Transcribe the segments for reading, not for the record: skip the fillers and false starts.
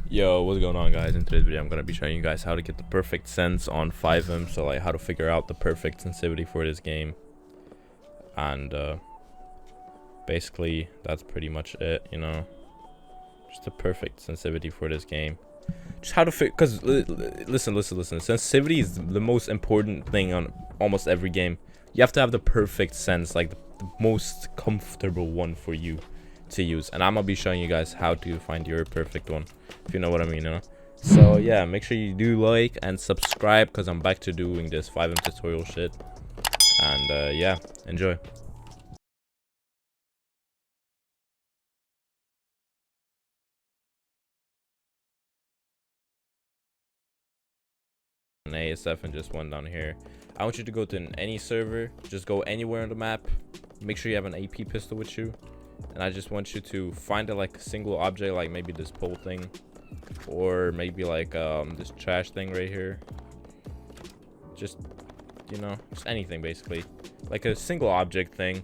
Yo, what's going on, guys? In today's video I'm gonna be showing you guys how to get the perfect sense on FiveM, so like how to figure out the perfect sensitivity for this game. And basically that's pretty much it, you know, just the perfect sensitivity for this game. Just how to fit, because listen, sensitivity is the most important thing on almost every game. You have to have the perfect sense, like the most comfortable one for you to use, and I'm gonna be showing you guys how to find your perfect one, if you know what I mean, you know. So yeah, make sure you do like and subscribe, because I'm back to doing this FiveM tutorial shit. And yeah, enjoy. An ASF and just one down here. I want you to go to any server, just go anywhere on the map, make sure you have an AP pistol with you, and I just want you to find like a single object, like maybe this pole thing, or maybe like this trash thing right here. Just, you know, just anything basically, like a single object thing.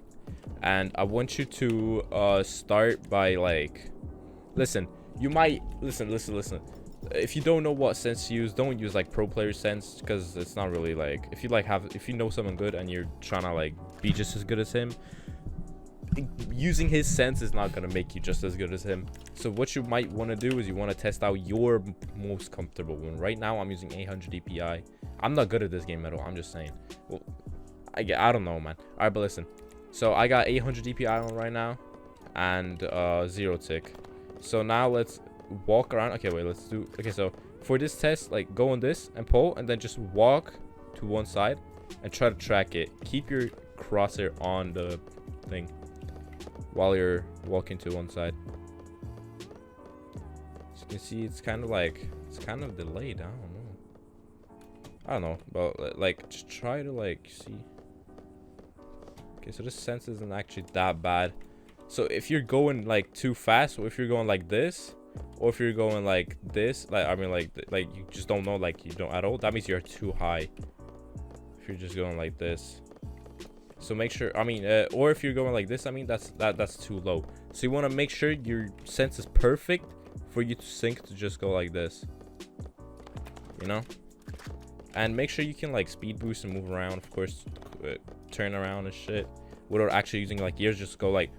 And I want you to start by like, listen, you might listen. If you don't know what sense to use, don't use like pro player sense, because it's not really like, if you know someone good and you're trying to like be just as good as him, using his sense is not gonna make you just as good as him. So what you might want to do is you want to test out your most comfortable one. Right now I'm using 800 DPI. I'm not good at this game at all, I'm just saying. Well, I don't know, man. All right, but listen, so I got 800 DPI on right now and 0 tick. So now let's walk around. Okay, wait, let's do, okay, so for this test, like go on this and pull, and then just walk to one side and try to track it. Keep your crosshair on the thing while you're walking to one side. As you can see, it's kind of like, it's kind of delayed. I don't know, but like just try to like see. Okay, so this sense isn't actually that bad. So if you're going like too fast, or if you're going like this, or if you're going like this, like I mean like you just don't know, like you don't at all, that means you're too high. If you're just going like this, so make sure, I mean or if you're going like this, I mean that's too low. So you want to make sure your sense is perfect for you to sync to just go like this, you know. And make sure you can like speed boost and move around, of course, turn around and shit without actually using like ears. Just go like,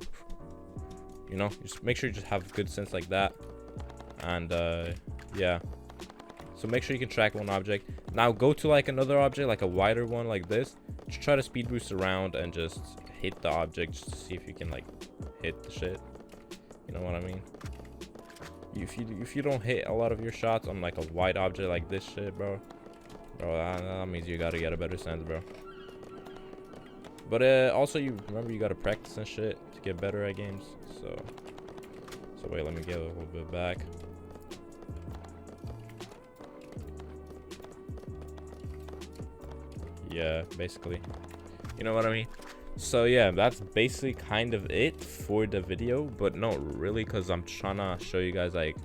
you know, just make sure you just have good sense like that. And yeah, so make sure you can track one object. Now go to like another object, like a wider one like this. Just try to speed boost around and just hit the object, just to see if you can like hit the shit, you know what I mean. If you don't hit a lot of your shots on like a wide object like this shit, bro, that means you gotta get a better sense, bro. But also, you remember, you gotta practice and shit to get better at games. So wait, let me get a little bit back. Yeah, basically, you know what I mean. So yeah, that's basically kind of it for the video, but not really, because I'm trying to show you guys like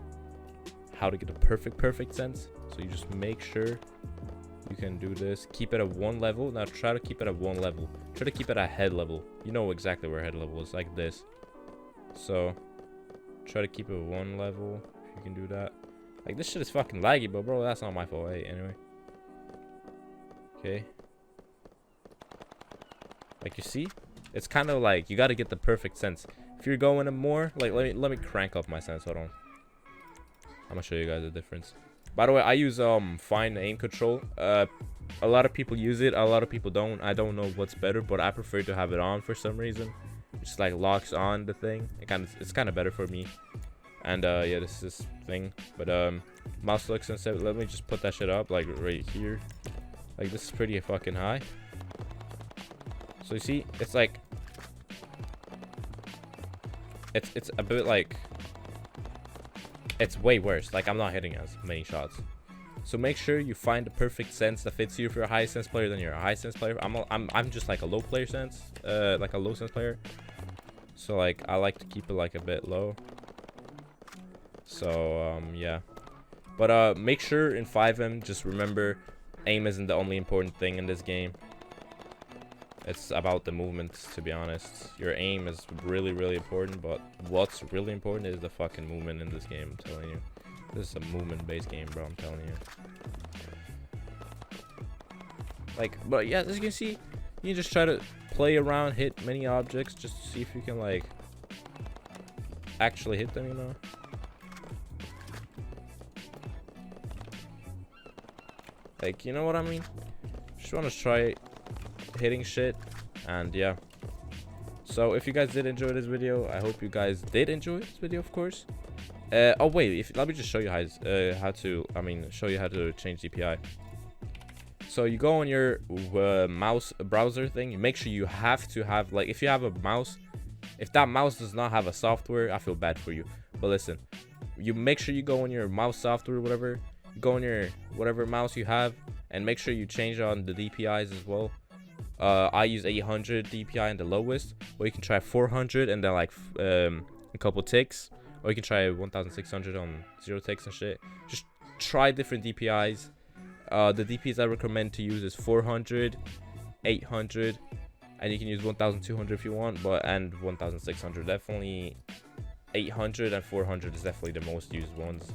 how to get a perfect sense. So you just make sure you can do this. Keep it at one level. Now try to keep it at one level. Try to keep it at head level. You know exactly where head level is, like this. So try to keep it at one level if you can do that. Like, this shit is fucking laggy, but bro, that's not my fault. Hey, anyway. Okay. Like, you see, it's kind of like you got to get the perfect sense. If you're going in more, like, let me crank up my sense. Hold on. I'm gonna show you guys the difference. By the way, I use fine aim control. A lot of people use it, a lot of people don't. I don't know what's better, but I prefer to have it on for some reason. It just like locks on the thing. It's kind of better for me. And yeah, this is thing. But mouse look sensitive. Let me just put that shit up like right here. Like, this is pretty fucking high. So you see, it's like it's a bit like, it's way worse. Like, I'm not hitting as many shots. So make sure you find the perfect sense that fits you. If you're a high sense player, then you're a high sense player. I'm just like a low player sense, like a low sense player. So like, I like to keep it like a bit low. So yeah, but make sure in FiveM, just remember, aim isn't the only important thing in this game. It's about the movements, to be honest. Your aim is really important, but what's really important is the fucking movement in this game, I'm telling you. This is a movement-based game, bro. I'm telling you. Like, but yeah, as you can see, you can just try to play around, hit many objects, just to see if you can like actually hit them, you know. Like, you know what I mean? Just want to try hitting shit, and yeah. So if you guys did enjoy this video, I hope you guys did enjoy this video, of course. Oh wait, let me just show you show you how to change DPI. So you go on your mouse browser thing. You make sure you have to have, like, if you have a mouse, if that mouse does not have a software, I feel bad for you. But listen, you make sure you go on your mouse software, whatever. You go on your whatever mouse you have, and make sure you change on the DPIs as well. I use 800 DPI in the lowest, or you can try 400 and then like a couple ticks, or you can try 1600 on 0 ticks and shit. Just try different DPIs. The DPIs I recommend to use is 400, 800, and you can use 1200 if you want, and 1600. Definitely 800 and 400 is definitely the most used ones.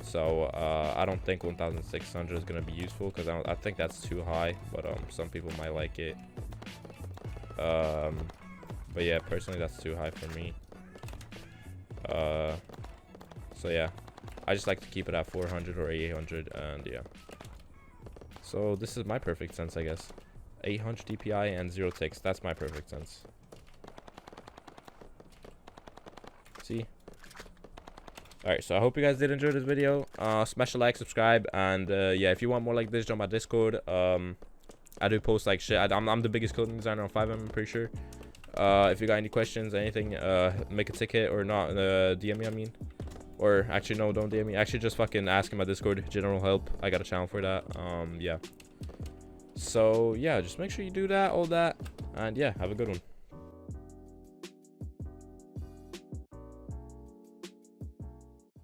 So I don't think 1600 is gonna be useful, because I think that's too high, but some people might like it. But yeah, personally that's too high for me. So yeah, I just like to keep it at 400 or 800, and yeah. So this is my perfect sense, I guess. 800 DPI and 0 ticks. That's my perfect sense. See? Alright, so I hope you guys did enjoy this video. Smash a like, subscribe, and yeah, if you want more like this, join my Discord. I do post like shit. I'm the biggest coding designer on FiveM, I'm pretty sure. If you got any questions, anything, make a ticket or not, DM me, I mean. Or actually, no, don't DM me. Actually, just fucking ask in my Discord, general help. I got a channel for that. Yeah. So yeah, just make sure you do that, all that, and yeah, have a good one.